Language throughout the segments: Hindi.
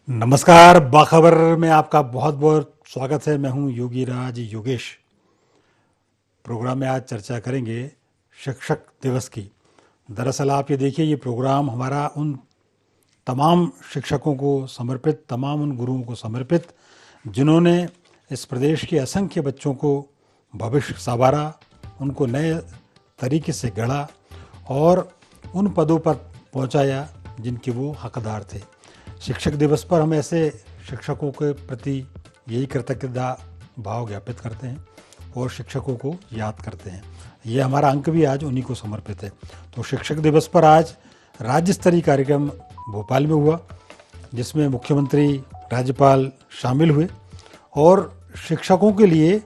नमस्कार। बाखबर में आपका बहुत बहुत स्वागत है। मैं हूं योगी राज योगेश। प्रोग्राम में आज चर्चा करेंगे शिक्षक दिवस की। दरअसल आप ये देखिए, ये प्रोग्राम हमारा उन तमाम शिक्षकों को समर्पित, तमाम उन गुरुओं को समर्पित जिन्होंने इस प्रदेश के असंख्य बच्चों को भविष्य संवारा, उनको नए तरीके से गढ़ा और उन पदों पर पहुंचाया जिनके वो हकदार थे। शिक्षक दिवस पर हम ऐसे शिक्षकों के प्रति यही कृतज्ञता भाव ज्ञापित करते हैं और शिक्षकों को याद करते हैं। ये हमारा अंक भी आज उन्हीं को समर्पित है। तो शिक्षक दिवस पर आज राज्य स्तरीय कार्यक्रम भोपाल में हुआ, जिसमें मुख्यमंत्री, राज्यपाल शामिल हुए और शिक्षकों के लिए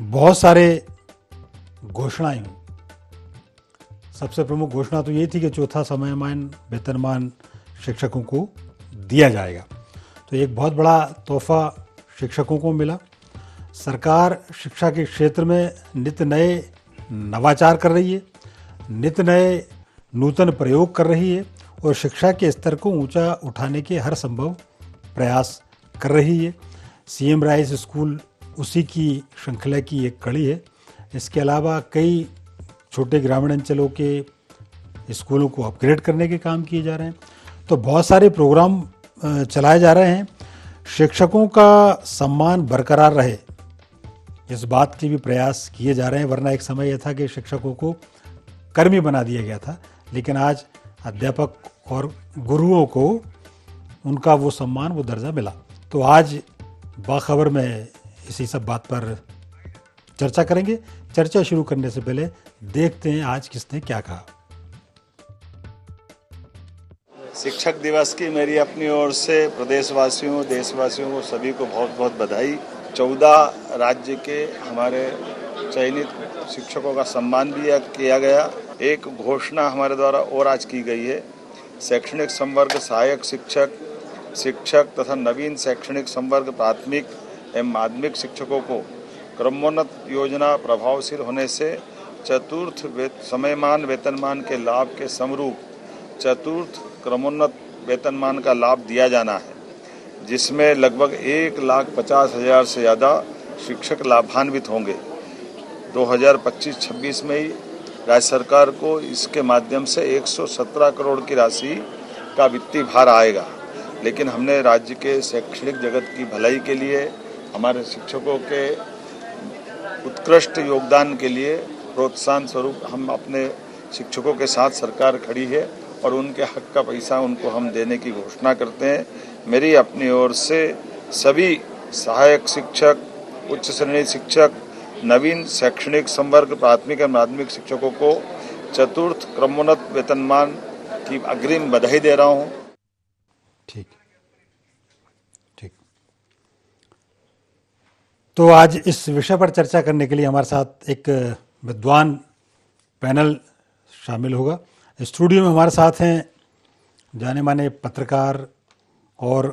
बहुत सारे घोषणाएं हुई। सबसे प्रमुख घोषणा तो ये थी कि चौथा समयमान वेतनमान शिक्षकों को दिया जाएगा। तो एक बहुत बड़ा तोहफा शिक्षकों को मिला। सरकार शिक्षा के क्षेत्र में नित्य नए नवाचार कर रही है, नित्य नए नूतन प्रयोग कर रही है और शिक्षा के स्तर को ऊंचा उठाने के हर संभव प्रयास कर रही है। सीएम राइज स्कूल उसी की श्रृंखला की एक कड़ी है। इसके अलावा कई छोटे ग्रामीण अंचलों के स्कूलों को अपग्रेड करने के काम किए जा रहे हैं। तो बहुत सारे प्रोग्राम चलाए जा रहे हैं। शिक्षकों का सम्मान बरकरार रहे, इस बात के भी प्रयास किए जा रहे हैं। वरना एक समय यह था कि शिक्षकों को कर्मी बना दिया गया था, लेकिन आज अध्यापक और गुरुओं को उनका वो सम्मान, वो दर्जा मिला। तो आज बाखबर में इसी सब बात पर चर्चा करेंगे। चर्चा शुरू करने से पहले देखते हैं आज किसने क्या कहा। शिक्षक दिवस की मेरी अपनी ओर से प्रदेशवासियों, देशवासियों को सभी को बहुत बहुत बधाई। 14 राज्य के हमारे चयनित शिक्षकों का सम्मान भी किया गया। एक घोषणा हमारे द्वारा और आज की गई है। शैक्षणिक संवर्ग सहायक शिक्षक, शिक्षक तथा नवीन शैक्षणिक संवर्ग प्राथमिक एवं माध्यमिक शिक्षकों को क्रमोन्नत योजना प्रभावशील होने से चतुर्थ समयमान वेतनमान के लाभ के समरूप चतुर्थ क्रमोन्नत वेतनमान का लाभ दिया जाना है, जिसमें लगभग 1,50,000 से ज़्यादा शिक्षक लाभान्वित होंगे। 2025-26 में ही राज्य सरकार को इसके माध्यम से 117 करोड़ की राशि का वित्तीय भार आएगा। लेकिन हमने राज्य के शैक्षणिक जगत की भलाई के लिए, हमारे शिक्षकों के उत्कृष्ट योगदान के लिए प्रोत्साहन स्वरूप हम अपने शिक्षकों के साथ सरकार खड़ी है और उनके हक का पैसा उनको हम देने की घोषणा करते हैं। मेरी अपनी ओर से सभी सहायक शिक्षक, उच्च श्रेणी शिक्षक, नवीन शैक्षणिक संवर्ग प्राथमिक और माध्यमिक शिक्षकों को चतुर्थ क्रमोन्नत वेतनमान की अग्रिम बधाई दे रहा हूं। ठीक। तो आज इस विषय पर चर्चा करने के लिए हमारे साथ एक विद्वान पैनल शामिल होगा। स्टूडियो में हमारे साथ हैं जाने माने पत्रकार और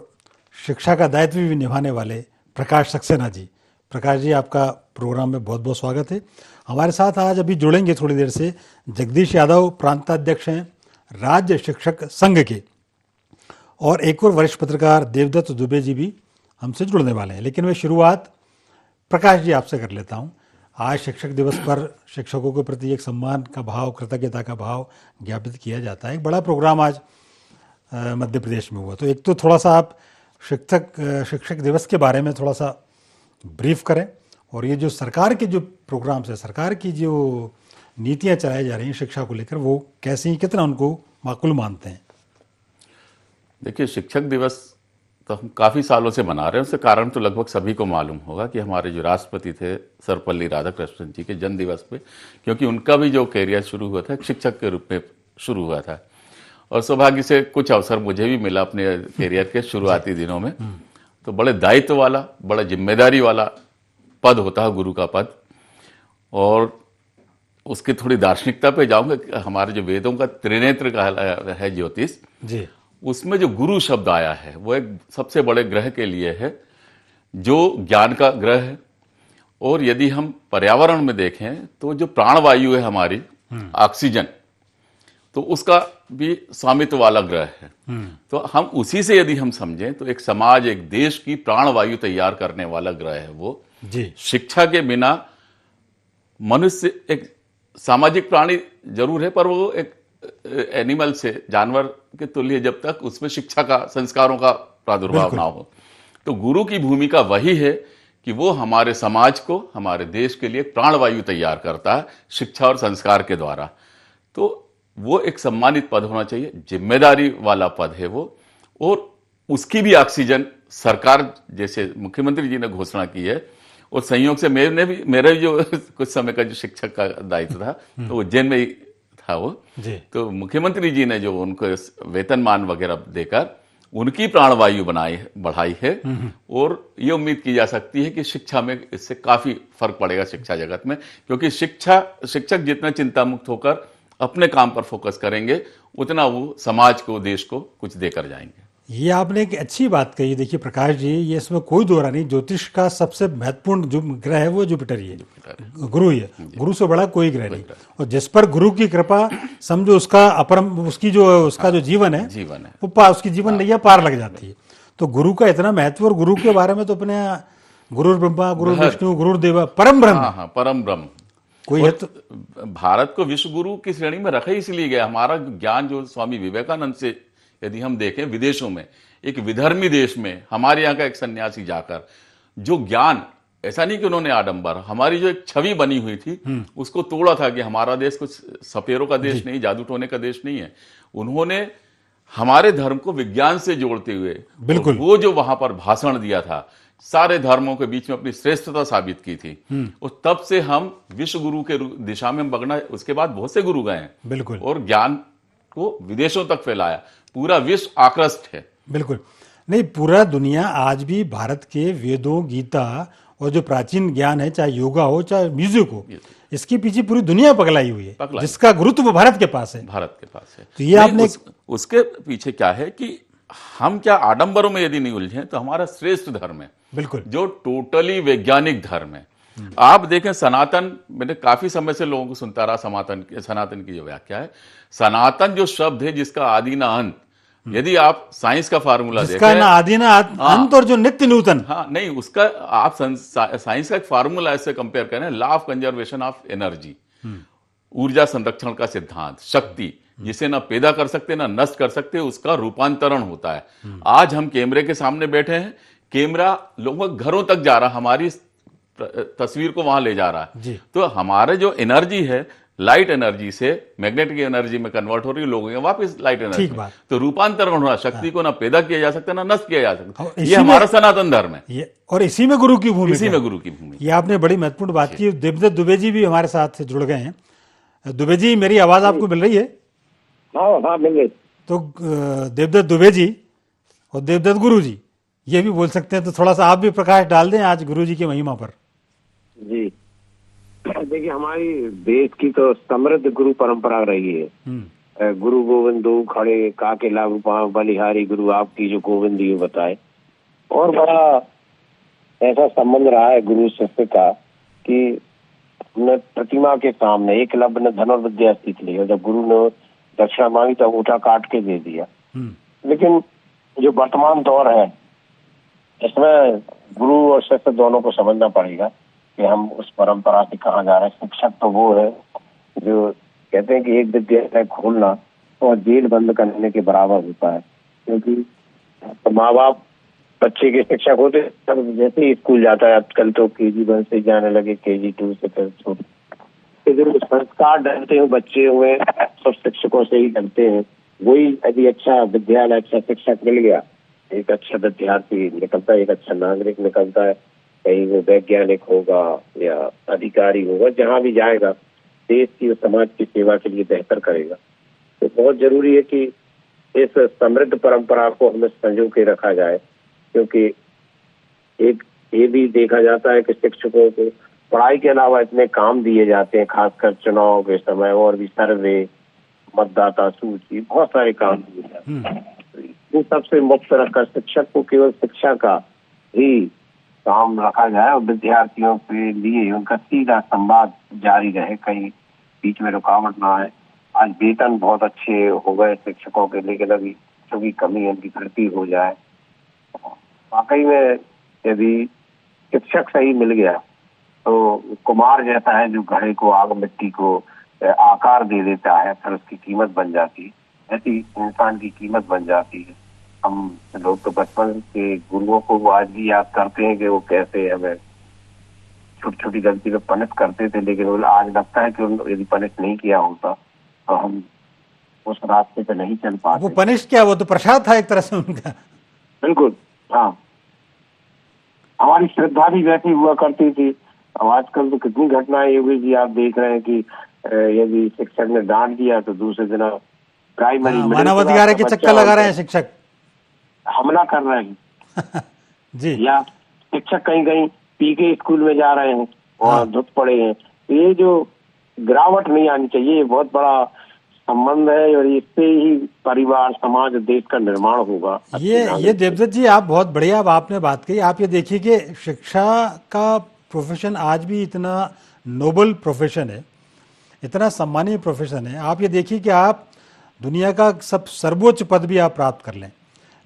शिक्षा का दायित्व भी निभाने वाले प्रकाश सक्सेना जी। प्रकाश जी, आपका प्रोग्राम में बहुत बहुत स्वागत है। हमारे साथ आज अभी जुड़ेंगे थोड़ी देर से जगदीश यादव, प्रांताध्यक्ष हैं राज्य शिक्षक संघ के, और एक और वरिष्ठ पत्रकार देवदत्त दुबे जी भी हमसे जुड़ने वाले हैं। लेकिन मैं शुरुआत प्रकाश जी आपसे कर लेता हूँ। आज शिक्षक दिवस पर शिक्षकों के प्रति एक सम्मान का भाव, कृतज्ञता का भाव ज्ञापित किया जाता है। एक बड़ा प्रोग्राम आज मध्य प्रदेश में हुआ। तो एक तो थोड़ा सा आप शिक्षक दिवस के बारे में थोड़ा सा ब्रीफ करें, और ये जो सरकार के जो प्रोग्राम्स है, सरकार की जो नीतियाँ चलाई जा रही हैं शिक्षा को लेकर, वो कैसी हैं, कितना उनको माकूल मानते हैं? देखिए, शिक्षक दिवस तो हम काफ़ी सालों से मना रहे हैं। उसका कारण तो लगभग सभी को मालूम होगा कि हमारे जो राष्ट्रपति थे सर्वपल्ली राधाकृष्णन जी के जन्म दिवस पे, क्योंकि उनका भी जो कैरियर शुरू हुआ था शिक्षक के रूप में शुरू हुआ था, और सौभाग्य से कुछ अवसर मुझे भी मिला अपने कैरियर के शुरुआती दिनों में। तो बड़े दायित्व वाला, बड़ा जिम्मेदारी वाला पद होता है गुरु का पद। और उसकी थोड़ी दार्शनिकता पे जाऊंगा। हमारे जो वेदों का त्रिनेत्र का है ज्योतिष जी, उसमें जो गुरु शब्द आया है वो एक सबसे बड़े ग्रह के लिए है जो ज्ञान का ग्रह है। और यदि हम पर्यावरण में देखें तो जो प्राणवायु है हमारी ऑक्सीजन, तो उसका भी स्वामित्व वाला ग्रह है। तो हम उसी से यदि हम समझें तो एक समाज, एक देश की प्राणवायु तैयार करने वाला ग्रह है वो। जी। शिक्षा के बिना मनुष्य एक सामाजिक प्राणी जरूर है, पर वो एक एनिमल से, जानवर के तुल्य, जब तक उसमें शिक्षा का, संस्कारों का प्रादुर्भाव ना हो। तो गुरु की भूमिका वही है कि वो हमारे समाज को, हमारे देश के लिए प्राणवायु तैयार करता है शिक्षा और संस्कार के द्वारा। तो वो एक सम्मानित पद होना चाहिए, जिम्मेदारी वाला पद है वो, और उसकी भी ऑक्सीजन सरकार, जैसे मुख्यमंत्री जी ने घोषणा की है, और संयोग से मेरा जो कुछ समय का जो शिक्षक का दायित्व था तो उज्जैन में ही था वो जी। तो मुख्यमंत्री जी ने जो उनको वेतनमान वगैरह देकर उनकी प्राणवायु बढ़ाई है, और ये उम्मीद की जा सकती है कि शिक्षा में इससे काफी फर्क पड़ेगा शिक्षा जगत में, क्योंकि शिक्षक जितना चिंता मुक्त होकर अपने काम पर फोकस करेंगे उतना वो समाज को, देश को कुछ देकर जाएंगे। ये आपने एक अच्छी बात कही। देखिए प्रकाश जी, ये इसमें कोई दो राय नहीं, ज्योतिष का सबसे महत्वपूर्ण जो ग्रह है वो जुपिटर ही है, गुरु ही है। गुरु से बड़ा कोई ग्रह नहीं। और जिस पर गुरु की कृपा, समझो उसका उसका जो जीवन है वो उसकी जीवन नैया पार लग जाती है। तो गुरु का इतना महत्व, और गुरु के बारे में तो अपने गुरु ब्रह्मा, गुरु विष्णु, गुरु देवा, परम ब्रह्म, परम ब्रह्म कोई है। तो भारत को विश्व गुरु की श्रेणी में रखा इसलिए गया। हमारा ज्ञान जो स्वामी विवेकानंद से यदि हम देखें, विदेशों में, एक विधर्मी देश में हमारे यहाँ का एक सन्यासी जाकर जो ज्ञान, ऐसा नहीं कि उन्होंने आडंबर, हमारी जो एक छवि बनी हुई थी उसको तोड़ा था कि हमारा देश कुछ सपेरों का देश नहीं, जादू टोने का देश नहीं है। उन्होंने हमारे धर्म को विज्ञान से जोड़ते हुए बिल्कुल वो जो वहां पर भाषण दिया था, सारे धर्मों के बीच में अपनी श्रेष्ठता साबित की थी। और तब से हम विश्व गुरु के दिशा में बगना, उसके बाद बहुत से गुरु गए हैं बिल्कुल, और ज्ञान को विदेशों तक फैलाया। पूरा विश्व आकृष्ट है। बिल्कुल नहीं, पूरा दुनिया आज भी भारत के वेदों, गीता और जो प्राचीन ज्ञान है, चाहे योगा हो चाहे म्यूजिक हो, इसके पीछे पूरी दुनिया पगलाई हुई है, जिसका गुरुत्व भारत के पास है। भारत के पास है। तो ये आपने उसके पीछे क्या है कि हम क्या आडंबरों में यदि नहीं उलझे तो हमारा श्रेष्ठ धर्म है, बिल्कुल, जो टोटली वैज्ञानिक धर्म है। आप देखें सनातन, मैंने काफी समय से लोगों को सुनता रहा, सनातन की जो व्याख्या है, सनातन जो शब्द है जिसका आदि ना अंत, यदि आप साइंस का फार्मूला देखें, जिसका ना आदि ना अंत और जो नित्य नूतन, हाँ नहीं, उसका आप साइंस का एक फार्मूला ऐसे कंपेयर करें, law of conservation of energy, ऊर्जा संरक्षण का सिद्धांत, शक्ति जिसे ना पैदा कर सकते ना नष्ट कर सकते, उसका रूपांतरण होता है। आज हम कैमरे के सामने बैठे हैं, कैमरा लोगों के घरों तक जा रहा, हमारी तस्वीर को वहां ले जा रहा है। तो हमारे जो एनर्जी है, लाइट एनर्जी से मैग्नेटिक एनर्जी में कन्वर्ट हो रही है, लोगों के वापस लाइट एनर्जी में। तो रूपांतरण हो रहा, शक्ति को ना पैदा किया जा सकता ना नष्ट किया जा सकता। ये हमारा सनातन धर्म है, और इसी में गुरु की भूमिका, इसी में गुरु की भूमिका। ये आपने बड़ी महत्वपूर्ण बात की। देवदत्त दुबे जी भी हमारे साथ जुड़ गए हैं। दुबे जी, मेरी आवाज आपको मिल रही है? हाँ मिल रही। तो देवदत्त दुबे जी और देवदत्त गुरु जी, ये भी बोल सकते हैं, तो थोड़ा सा आप भी प्रकाश डाल दें आज गुरु जी की महिमा पर। जी देखिए, हमारी देश की तो समृद्ध गुरु परंपरा रही है। गुरु गोविंद दो खड़े, काके लागू पांव, बलिहारी गुरु आपकी जो गोविंद जी बताए। और बड़ा ऐसा संबंध रहा है गुरु शिष्य का कि हमने प्रतिमा के सामने एकलव्य ने धनुर्विद्या सीख ली, और जब गुरु ने दक्षिणा मांगी तो अंगूठा काट के दे दिया। लेकिन जो वर्तमान दौर है, इसमें गुरु और शिष्य दोनों को समझना पड़ेगा कि हम उस परंपरा से कहाँ जा रहे हैं। शिक्षक तो वो है जो कहते हैं कि एक विद्यालय खोलना और जेल बंद करने के बराबर होता है, क्योंकि तो माँ बाप बच्चे के शिक्षक होते, तब जैसे ही स्कूल जाता है, आजकल तो KG 1 से जाने लगे, KG 2 से फिर छोटे, जो संस्कार डलते हैं बच्चे हुए सब शिक्षकों से ही डलते हैं। वही यदि अच्छा विद्यालय, अच्छा शिक्षक मिल गया, एक अच्छा विद्यार्थी निकलता है, एक अच्छा नागरिक निकलता है। कहीं वो वैज्ञानिक होगा या अधिकारी होगा, जहाँ भी जाएगा देश की और समाज की सेवा के लिए बेहतर करेगा। तो बहुत जरूरी है कि इस समृद्ध परंपरा को हमें संजो के रखा जाए, क्योंकि एक ये भी देखा जाता है कि शिक्षकों को पढ़ाई के अलावा इतने काम दिए जाते हैं, खासकर चुनाव के समय, और भी सर्वे, मतदाता सूची, बहुत सारे काम दिए जाते हैं। वो सबसे मुक्त रखकर शिक्षक को केवल शिक्षा का ही काम रखा जाए, और विद्यार्थियों के लिए उनका सीधा संवाद जारी रहे, कहीं बीच में रुकावट ना आए। आज वेतन बहुत अच्छे हो गए शिक्षकों के, लेकिन अभी की कमी है, उनकी भर्ती हो जाए। वाकई में यदि शिक्षक सही मिल गया तो कुम्हार जैसा है जो घड़े को, आग मिट्टी को आकार दे देता है, फिर उसकी कीमत बन जाती है। ऐसी इंसान की कीमत बन जाती है। हम लोग तो बचपन के गुरुओं को आज भी याद करते हैं कि वो कैसे हमें छोटी छोटी गलती पे पनिश करते थे, लेकिन वो आज लगता है कि यदि पनिश नहीं किया होता तो हम उस रास्ते पे नहीं चल पाते। वो पनिश क्या, वो तो प्रसाद था एक तरह से उनका। बिल्कुल, हाँ। हमारी श्रद्धा भी वैसी हुआ करती थी। अब आजकल तो कितनी घटनाएं योगी जी आप देख रहे हैं कि यदि शिक्षक ने डांट दिया तो दूसरे दिन प्राइमरी मानवाधिकार के चक्कर लगा रहे हैं शिक्षक, हमला कर रहे हैं जी, या शिक्षक कहीं कहीं पी के स्कूल में जा रहे हैं और धुत पड़े हैं। ये जो गिरावट नहीं आनी चाहिए, ये बहुत बड़ा संबंध है और इससे ही परिवार, समाज, देश का निर्माण होगा। ये देवदत्त जी आप बहुत बढ़िया आपने बात कही। आप ये देखिए कि शिक्षा का प्रोफेशन आज भी इतना नोबल प्रोफेशन है, इतना सम्मानीय प्रोफेशन है। आप ये देखिए कि आप दुनिया का सब सर्वोच्च पद भी आप प्राप्त कर लें,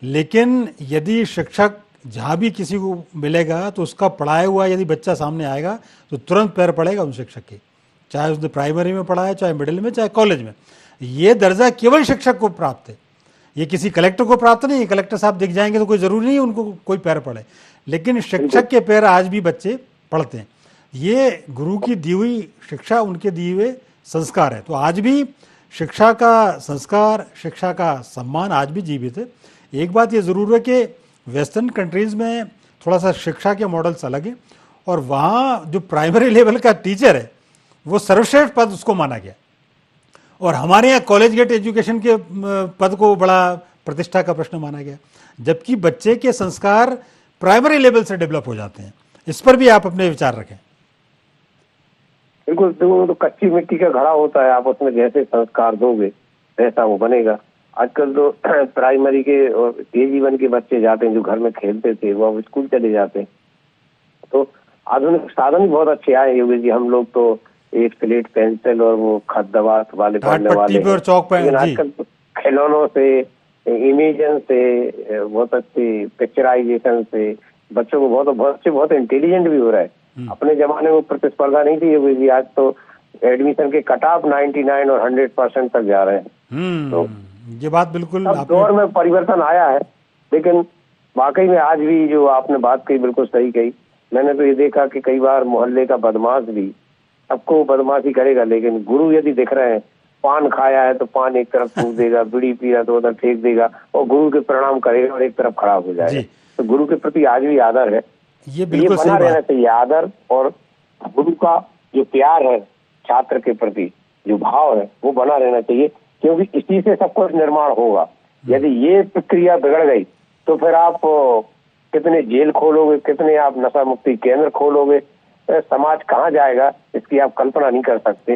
लेकिन यदि शिक्षक जहाँ भी किसी को मिलेगा तो उसका पढ़ाया हुआ यदि बच्चा सामने आएगा तो तुरंत पैर पड़ेगा उन शिक्षक के, चाहे उसने प्राइमरी में पढ़ा है, चाहे मिडिल में, चाहे कॉलेज में। ये दर्जा केवल शिक्षक को प्राप्त है, ये किसी कलेक्टर को प्राप्त नहीं है। कलेक्टर साहब दिख जाएंगे तो कोई ज़रूरी नहीं उनको कोई पैर पड़े, लेकिन शिक्षक के पैर आज भी बच्चे पढ़ते हैं। ये गुरु की दी हुई शिक्षा, उनके दिए हुए संस्कार है। तो आज भी शिक्षा का संस्कार, शिक्षा का सम्मान आज भी जीवित है। एक बात ये ज़रूर है कि वेस्टर्न कंट्रीज़ में थोड़ा सा शिक्षा के मॉडल्स अलग हैं और वहाँ जो प्राइमरी लेवल का टीचर है वो सर्वश्रेष्ठ पद उसको माना गया, और हमारे यहाँ कॉलेज गेट एजुकेशन के पद को बड़ा प्रतिष्ठा का प्रश्न माना गया, जबकि बच्चे के संस्कार प्राइमरी लेवल से डेवलप हो जाते हैं। इस पर भी आप अपने विचार रखें। बिल्कुल, तो कच्ची मिट्टी का घड़ा होता है, आप उसमें जैसे संस्कार दोगे वैसा वो बनेगा। आजकल तो प्राइमरी के और KG1 के बच्चे जाते हैं जो घर में खेलते थे, वो अब स्कूल चले जाते हैं। तो आधुनिक साधन भी बहुत अच्छे आए योगी जी। हम लोग तो एक स्लेट पेंसिल और वो खत दवात वाले पढ़ने वाले, लेकिन आजकल तो खिलौनों से, इमेजन से, बहुत अच्छी पिक्चराइजेशन से बच्चों को बहुत इंटेलिजेंट भी हो रहा है। अपने जमाने में प्रतिस्पर्धा नहीं थी योगी जी, आज तो एडमिशन के कट ऑफ 99 और 100% तक जा रहे हैं। तो ये बात बिल्कुल अब दौर में परिवर्तन आया है, लेकिन वाकई में आज भी जो आपने बात कही बिल्कुल सही कही। मैंने तो ये देखा कि कई बार मोहल्ले का बदमाश भी सबको बदमाशी करेगा, लेकिन गुरु यदि दिख रहे हैं, पान खाया है तो पान एक तरफ फूंक देगा, बीड़ी पी रहा तो उधर फेंक देगा और गुरु के प्रणाम करेगा और एक तरफ खराब हो जाएगा। तो गुरु के प्रति आज भी आदर है, ये बिल्कुल बना रहना चाहिए। आदर और गुरु का जो प्यार है, छात्र के प्रति जो भाव है, वो बना रहना चाहिए, क्योंकि इसी से सब कुछ निर्माण होगा। यदि ये प्रक्रिया बिगड़ गई तो फिर आप कितने जेल खोलोगे, कितने आप नशा मुक्ति केंद्र खोलोगे, समाज कहाँ जाएगा इसकी आप कल्पना नहीं कर सकते।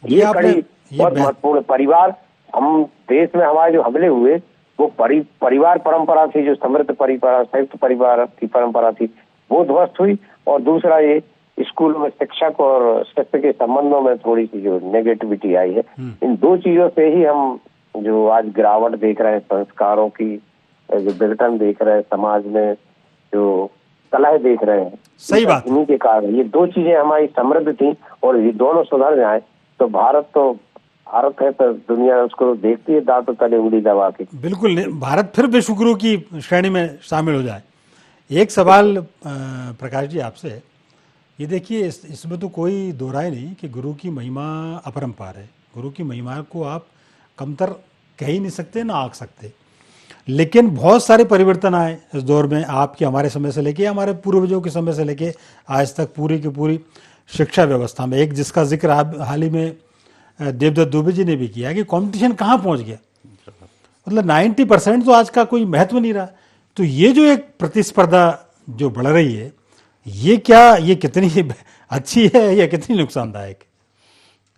ये कड़ी बहुत महत्वपूर्ण। परिवार, हम देश में हमारे जो हमले हुए वो परिवार परंपरा थी, जो समृद्ध परिवार, संयुक्त परिवार की परंपरा थी, वो ध्वस्त हुई। और दूसरा ये स्कूल में शिक्षक और शिक्षक के संबंधों में थोड़ी सी जो नेगेटिविटी आई है, इन दो चीजों से ही हम जो आज गिरावट देख रहे हैं, संस्कारों की जो विघटन देख रहे हैं, समाज में जो कलह देख रहे हैं, सही बात। इन्हीं के कारण ये दो चीजें हमारी समृद्ध थी और ये दोनों सुधर जाए तो भारत है तो दुनिया उसको देखती है दांतों तले उंगली दबा के। बिल्कुल, भारत फिर विश्व गुरु की श्रेणी में शामिल हो जाए। एक सवाल प्रकाश जी आपसे, ये देखिए इसमें तो कोई दो राय नहीं कि गुरु की महिमा अपरंपार है। गुरु की महिमा को आप कमतर कह ही नहीं सकते, ना आंक सकते, लेकिन बहुत सारे परिवर्तन आए इस दौर में, आपके हमारे समय से लेके, हमारे पूर्वजों के समय से लेके आज तक पूरी की पूरी शिक्षा व्यवस्था में। एक जिसका जिक्र हाल ही में देवदत्त दुबे जी ने भी किया कि कंपटीशन कहाँ पहुँच गया, मतलब 90% तो आज का कोई महत्व नहीं रहा। तो ये जो एक प्रतिस्पर्धा जो बढ़ रही है, ये कितनी अच्छी है या कितनी नुकसानदायक?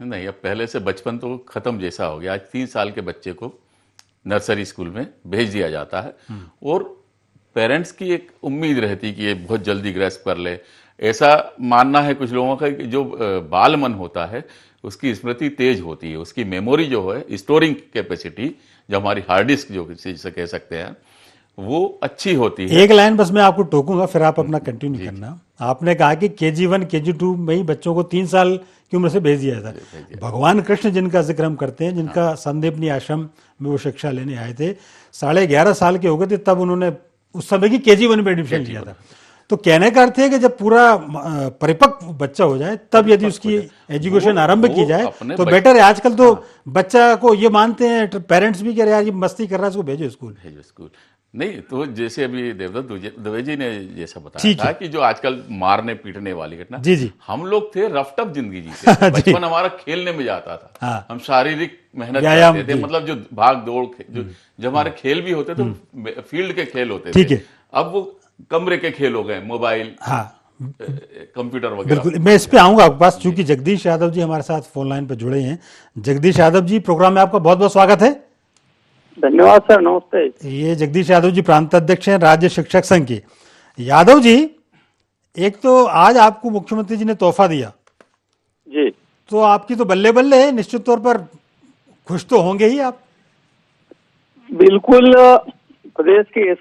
नहीं, अब पहले से बचपन तो खत्म जैसा हो गया। आज 3 साल के बच्चे को नर्सरी स्कूल में भेज दिया जाता है और पेरेंट्स की एक उम्मीद रहती कि ये बहुत जल्दी ग्रेस्प कर ले, ऐसा मानना है कुछ लोगों का कि जो बाल मन होता है उसकी स्मृति तेज होती है, उसकी मेमोरी जो है, स्टोरिंग कैपेसिटी, जो हमारी हार्ड डिस्क जो जिसे कह सकते हैं, वो अच्छी होती है। एक लाइन बस मैं आपको टोकूंगा, फिर आप अपना कंटिन्यू करना। आपने कहा कि KG1 KG2 में ही बच्चों को 3 साल की उम्र से भेज दिया था। भगवान कृष्ण जिनका जिक्र हम करते हैं, जिनका संदीपनी आश्रम में वो शिक्षा लेने आए थे, 11.5 साल के हो गए थे तब उन्होंने उस समय की KG1 में एडमिशन लिया था। तो कहने का अर्थ है कि जब पूरा परिपक्व बच्चा हो जाए तब यदि उसकी एजुकेशन आरंभ की जाए तो बेटर है। आजकल तो बच्चा को ये मानते हैं पेरेंट्स भी, कह रहे यार ये मस्ती कर रहा है, इसको भेजो स्कूल। नहीं तो जैसे अभी देवदत्त दुबे जी ने जैसा बताया था कि जो आजकल मारने पीटने वाली घटना, जी हम लोग थे रफ टफ जिंदगी जीते थे। बचपन हमारा खेलने में जाता था। हाँ। हम शारीरिक मेहनत करते थे, मतलब जो भाग दौड़ जो हमारे खेल भी होते थे, फील्ड के खेल होते थे। अब वो कमरे के खेल हो गए, मोबाइल, कंप्यूटर वगैरह। बिल्कुल, मैं इस पे आऊंगा आपके पास, चूंकि जगदीश यादव जी हमारे साथ फोन लाइन पर जुड़े हैं। जगदीश यादव जी, प्रोग्राम में आपका बहुत बहुत स्वागत है। धन्यवाद सर, नमस्ते। ये जगदीश यादव जी प्रांत अध्यक्ष हैं राज्य शिक्षक संघ के। यादव जी, एक तो आज आपको मुख्यमंत्री जी ने तोहफा दिया जी, तो आपकी तो बल्ले बल्ले है, निश्चित तौर पर खुश तो होंगे ही आप। बिल्कुल, प्रदेश के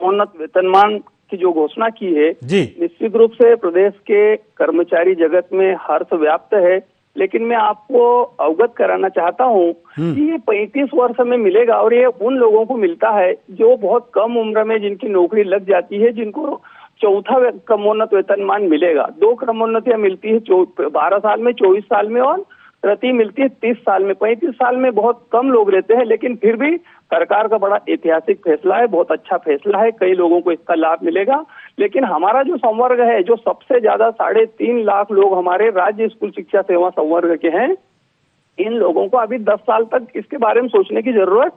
उन्नत वेतनमान की जो घोषणा की है जी, निश्चित रूप से प्रदेश के कर्मचारी जगत में हर्ष व्याप्त है। लेकिन मैं आपको अवगत कराना चाहता हूँ कि ये 35 वर्ष में मिलेगा और ये उन लोगों को मिलता है जो बहुत कम उम्र में जिनकी नौकरी लग जाती है, जिनको चौथा क्रमोन्नत वेतनमान मिलेगा। 2 क्रमोन्नतियां मिलती है 12 साल में, 24 साल में, और प्रति मिलती है 30 साल में। 35 साल में बहुत कम लोग रहते हैं, लेकिन फिर भी सरकार का बड़ा ऐतिहासिक फैसला है, बहुत अच्छा फैसला है, कई लोगों को इसका लाभ मिलेगा। लेकिन हमारा जो संवर्ग है, जो सबसे ज्यादा 3.5 लाख लोग हमारे राज्य स्कूल शिक्षा सेवा संवर्ग के हैं, इन लोगों को अभी 10 साल तक इसके बारे में सोचने की जरूरत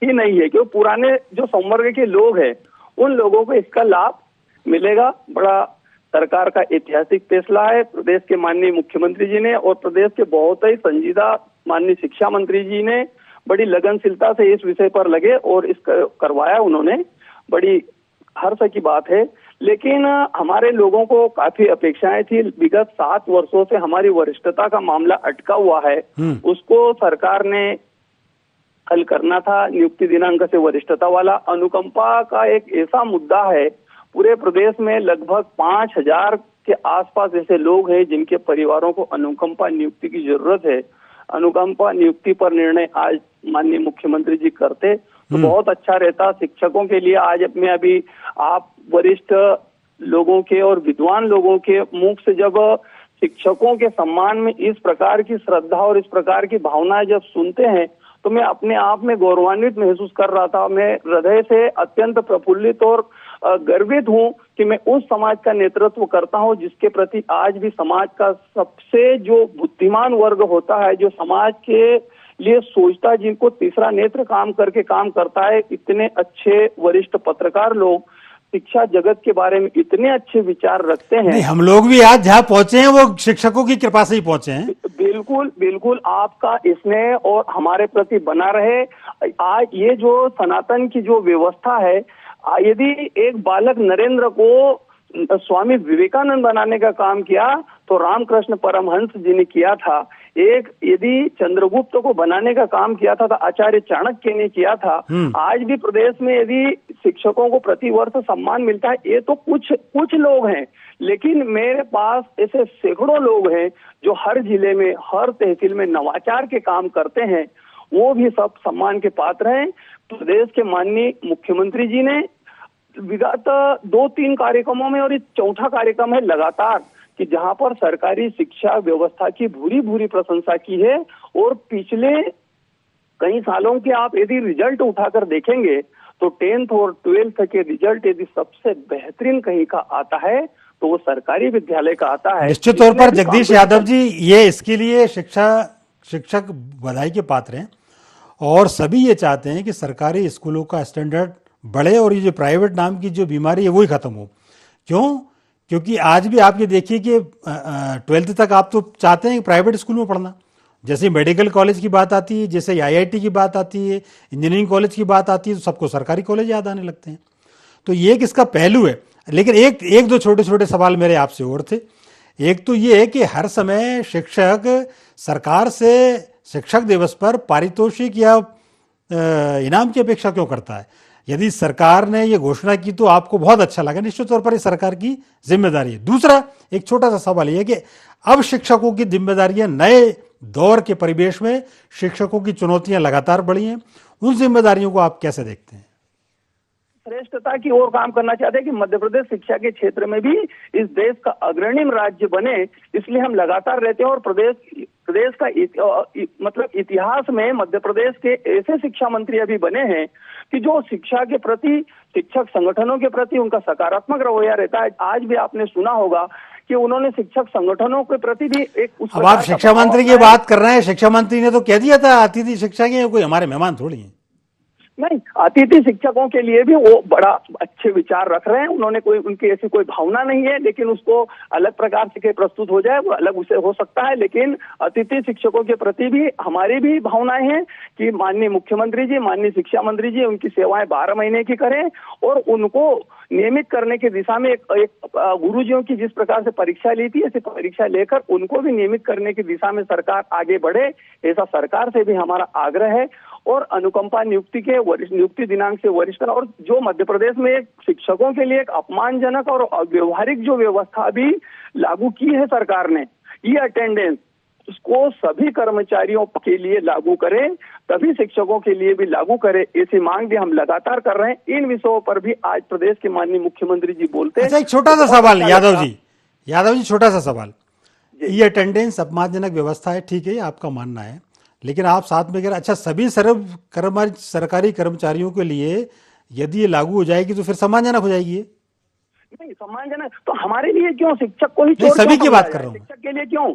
ही नहीं है, क्योंकि पुराने जो संवर्ग के लोग हैं उन लोगों को इसका लाभ मिलेगा। बड़ा सरकार का ऐतिहासिक फैसला है प्रदेश के माननीय मुख्यमंत्री जी ने, और प्रदेश के बहुत ही संजीदा माननीय शिक्षा मंत्री जी ने बड़ी लगनशीलता से इस विषय पर लगे और इसका करवाया उन्होंने। बड़ी हर्ष की बात है। लेकिन हमारे लोगों को काफी अपेक्षाएं थी। विगत 7 वर्षों से हमारी वरिष्ठता का मामला अटका हुआ है, उसको सरकार ने हल करना था। नियुक्ति दिनांक से वरिष्ठता वाला अनुकंपा का एक ऐसा मुद्दा है, पूरे प्रदेश में लगभग 5000 के आसपास ऐसे लोग हैं जिनके परिवारों को अनुकंपा नियुक्ति की जरूरत है। अनुकंपा नियुक्ति पर निर्णय आज माननीय मुख्यमंत्री जी करते तो बहुत अच्छा रहता शिक्षकों के लिए। आज में अभी आप वरिष्ठ लोगों के और विद्वान लोगों के मुख से जब शिक्षकों के सम्मान में इस प्रकार की श्रद्धा और इस प्रकार की भावनाएं जब सुनते हैं तो मैं अपने आप में गौरवान्वित महसूस कर रहा था। मैं हृदय से अत्यंत प्रफुल्लित और गर्वित हूं कि मैं उस समाज का नेतृत्व करता हूं जिसके प्रति आज भी समाज का सबसे जो बुद्धिमान वर्ग होता है, जो समाज के लिए सोचता है, जिनको तीसरा नेत्र काम करके काम करता है, इतने अच्छे वरिष्ठ पत्रकार लोग शिक्षा जगत के बारे में इतने अच्छे विचार रखते हैं। नहीं, हम लोग भी आज जहाँ पहुंचे हैं वो शिक्षकों की कृपा से ही पहुंचे हैं। बिल्कुल बिल्कुल, आपका स्नेह और हमारे प्रति बना रहे। आज ये जो सनातन की जो व्यवस्था है, यदि एक बालक नरेंद्र को स्वामी विवेकानंद बनाने का काम किया तो रामकृष्ण परमहंस जी ने किया था। एक यदि चंद्रगुप्त को बनाने का काम किया था तो आचार्य चाणक्य ने किया था। आज भी प्रदेश में यदि शिक्षकों को प्रति वर्ष सम्मान मिलता है, ये तो कुछ लोग हैं, लेकिन मेरे पास ऐसे सैकड़ों लोग हैं जो हर जिले में, हर तहसील में नवाचार के काम करते हैं, वो भी सब सम्मान के पात्र हैं। प्रदेश के माननीय मुख्यमंत्री जी ने विगत 2-3 कार्यक्रमों में, और ये चौथा कार्यक्रम है लगातार, कि जहां पर सरकारी शिक्षा व्यवस्था की भूरी प्रशंसा की है। और पिछले कई सालों के आप यदि रिजल्ट उठाकर देखेंगे तो 10th और 12th के रिजल्ट यदि सबसे बेहतरीन कहीं का आता है तो वो सरकारी विद्यालय का आता है। निश्चित तौर पर जगदीश यादव जी, ये इसके लिए शिक्षक बधाई के पात्र हैं और सभी ये चाहते हैं कि सरकारी स्कूलों का स्टैंडर्ड बढ़े और ये जो प्राइवेट नाम की जो बीमारी है वो ही खत्म हो। क्यों? क्योंकि आज भी आप ये देखिए कि 12th तक आप तो चाहते हैं कि प्राइवेट स्कूल में पढ़ना, जैसे मेडिकल कॉलेज की बात आती है, जैसे IIT की बात आती है, इंजीनियरिंग कॉलेज की बात आती है, तो सबको सरकारी कॉलेज याद आने लगते हैं। तो ये एक इसका पहलू है। लेकिन एक दो छोटे छोटे सवाल मेरे आपसे और थे। एक तो ये है कि हर समय शिक्षक सरकार से शिक्षक दिवस पर पारितोषिक या इनाम की अपेक्षा क्यों करता है? यदि सरकार ने ये घोषणा की तो आपको बहुत अच्छा लगा, निश्चित तौर पर ये सरकार की जिम्मेदारी है। दूसरा एक छोटा सा सवाल ये है कि अब शिक्षकों की जिम्मेदारियां नए दौर के परिवेश में शिक्षकों की चुनौतियां लगातार बढ़ी हैं, उन जिम्मेदारियों को आप कैसे देखते हैं? श्रेष्ठता की ओर काम करना चाहते हैं कि मध्य प्रदेश शिक्षा के क्षेत्र में भी इस देश का अग्रणीय राज्य बने, इसलिए हम लगातार रहते हैं। और प्रदेश का मतलब इतिहास में मध्य प्रदेश के ऐसे शिक्षा मंत्री अभी बने हैं कि जो शिक्षा के प्रति, शिक्षक संगठनों के प्रति उनका सकारात्मक रवैया रहता है। आज भी आपने सुना होगा कि उन्होंने शिक्षक संगठनों के प्रति भी एक अब आप शिक्षा मंत्री की बात कर रहे हैं, शिक्षा मंत्री ने तो कह दिया था अतिथि शिक्षा के कोई हमारे मेहमान थोड़ी हैं। नहीं, अतिथि शिक्षकों के लिए भी वो बड़ा अच्छे विचार रख रहे हैं। उन्होंने कोई, उनकी ऐसी कोई भावना नहीं है, लेकिन उसको अलग प्रकार से प्रस्तुत हो जाए वो अलग उसे हो सकता है। लेकिन अतिथि शिक्षकों के प्रति भी हमारी भी भावनाएं हैं कि माननीय मुख्यमंत्री जी, माननीय शिक्षा मंत्री जी उनकी सेवाएं 12 महीने की करें और उनको नियमित करने की दिशा में एक गुरुजियों की जिस प्रकार से परीक्षा ली थी, ऐसी परीक्षा लेकर उनको भी नियमित करने की दिशा में सरकार आगे बढ़े, ऐसा सरकार से भी हमारा आग्रह है। और अनुकंपा नियुक्ति के वरिष्ठ नियुक्ति दिनांक से वरिष्ठ, और जो मध्य प्रदेश में शिक्षकों के लिए एक अपमानजनक और अव्यवहारिक जो व्यवस्था भी लागू की है सरकार ने, ये अटेंडेंस, उसको सभी कर्मचारियों के लिए लागू करें, तभी शिक्षकों के लिए भी लागू करें, ऐसी मांग भी हम लगातार कर रहे हैं। इन विषयों पर भी आज प्रदेश के माननीय मुख्यमंत्री जी बोलते हैं। अच्छा, एक छोटा सा सवाल यादव जी छोटा सा सवाल, ये अटेंडेंस अपमानजनक व्यवस्था है, ठीक है, आपका मानना है, लेकिन आप साथ में कह रहे अच्छा सभी सरकारी कर्मचारियों के लिए यदि ये लागू हो जाएगी तो फिर सम्मानजनक हो जाएगी। नहीं, सम्मानजनक तो हमारे लिए क्यों, शिक्षक को ही नहीं, सभी की बात कर रहा हूँ, शिक्षक के लिए क्यों,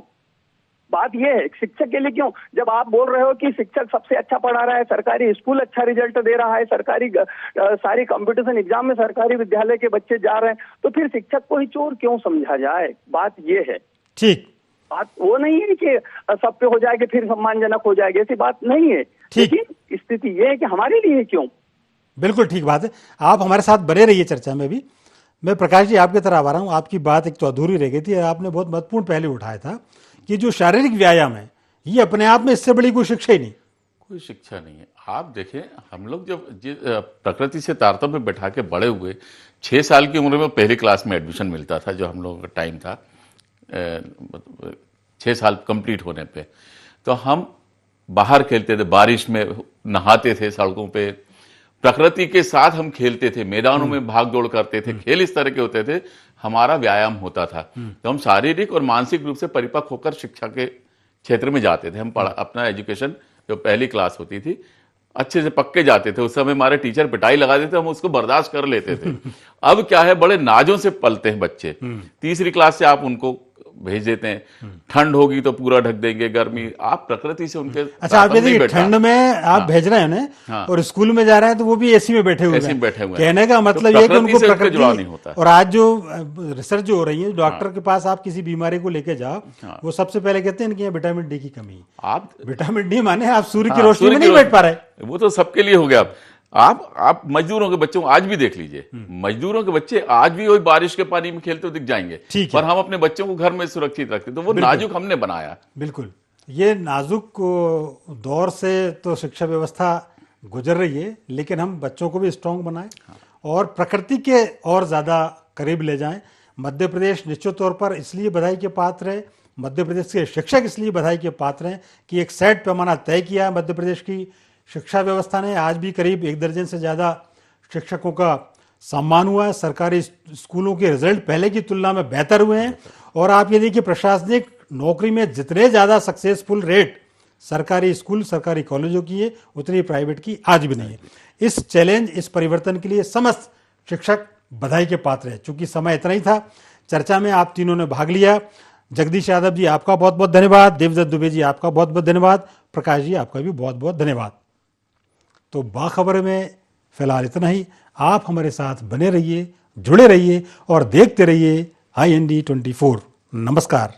बात ये है शिक्षक के लिए क्यों? जब आप बोल रहे हो कि शिक्षक सबसे अच्छा पढ़ा रहा है, सरकारी स्कूल अच्छा रिजल्ट दे रहा है, सरकारी सारी कंपटीशन एग्जाम में सरकारी विद्यालय के बच्चे जा रहे हैं, तो फिर शिक्षक को ही चोर क्यों समझा जाए? बात ये है। ठीक, बात वो नहीं है कि सब पे हो जाएगी फिर सम्मानजनक हो जाएगी, ऐसी बात नहीं है। लेकिन स्थिति ये है कि हमारे लिए क्यों? बिल्कुल ठीक बात है। आप हमारे साथ बने रहिए चर्चा में भी। मैं प्रकाश जी आपकी तरफ आ रहा हूँ। आपकी बात एक तो अधूरी रह गई थी, आपने बहुत महत्वपूर्ण पहलू उठाया था कि जो शारीरिक व्यायाम है ये अपने आप में इससे बड़ी कोई शिक्षा ही नहीं। कोई शिक्षा नहीं है। आप देखें, हम लोग जब प्रकृति से तारतम्य में बैठा के बड़े हुए, 6 साल की उम्र में पहली क्लास में एडमिशन मिलता था, जो हम लोगों का टाइम था, 6 साल कंप्लीट होने पे, तो हम बाहर खेलते थे, बारिश में नहाते थे, सड़कों पे प्रकृति के साथ हम खेलते थे, मैदानों में भाग दौड़ करते थे, खेल इस तरह के होते थे, हमारा व्यायाम होता था। तो हम शारीरिक और मानसिक रूप से परिपक्व होकर शिक्षा के क्षेत्र में जाते थे। हम अपना एजुकेशन जो पहली क्लास होती थी अच्छे से पक्के जाते थे। उस समय हमारे टीचर पिटाई लगा देते, हम उसको बर्दाश्त कर लेते थे। अब क्या है, बड़े नाजों से पलते हैं बच्चे। तीसरी क्लास से आप उनको भेज देते हैं, ठंड होगी तो पूरा ढक देंगे, गर्मी, आप प्रकृति से उनके अच्छा, आप देखिए ठंड में आप भेज रहे हैं उन्हें और स्कूल में जा रहे हैं तो वो भी एसी में बैठे हुए हैं। कहने का मतलब ये कि उनको प्रकृति नहीं होता। और आज जो रिसर्च जो हो रही है, डॉक्टर के पास आप किसी बीमारी को लेके जाओ, वो सबसे पहले कहते हैं कि विटामिन डी की कमी है। आप विटामिन डी माने आप सूर्य की रोशनी में नहीं बैठ पा रहे, वो तो सबके लिए हो गया। आप मजदूरों के बच्चों आज भी देख लीजिए, मजदूरों के बच्चे आज भी वही बारिश के पानी में खेलते हुए दिख जाएंगे, पर हम अपने बच्चों को घर में सुरक्षित रखते, तो वो नाजुक हमने बनाया। बिल्कुल, ये नाजुक दौर से तो शिक्षा व्यवस्था गुजर रही है, लेकिन हम बच्चों को भी स्ट्रांग बनाएं और प्रकृति के और ज्यादा करीब ले जाएं। मध्य प्रदेश निश्चित तौर पर इसलिए बधाई के पात्र है, मध्य प्रदेश के शिक्षक इसलिए बधाई के पात्र हैं कि एक सेट पैमाना तय किया है मध्य प्रदेश की शिक्षा व्यवस्था ने। आज भी करीब 1 दर्जन से ज़्यादा शिक्षकों का सम्मान हुआ है। सरकारी स्कूलों के रिजल्ट पहले की तुलना में बेहतर हुए हैं। और आप ये देखिए, प्रशासनिक नौकरी में जितने ज़्यादा सक्सेसफुल रेट सरकारी स्कूल, सरकारी कॉलेजों की है, उतनी प्राइवेट की आज भी नहीं है। इस चैलेंज, इस परिवर्तन के लिए समस्त शिक्षक बधाई के पात्र है। चूंकि समय इतना ही था, चर्चा में आप तीनों ने भाग लिया। जगदीश यादव जी आपका बहुत बहुत धन्यवाद, देवदत्त दुबे जी आपका बहुत बहुत धन्यवाद, प्रकाश जी आपका भी बहुत बहुत धन्यवाद। तो बाखबर में फिलहाल इतना ही। आप हमारे साथ बने रहिए, जुड़े रहिए और देखते रहिए IND 24। नमस्कार।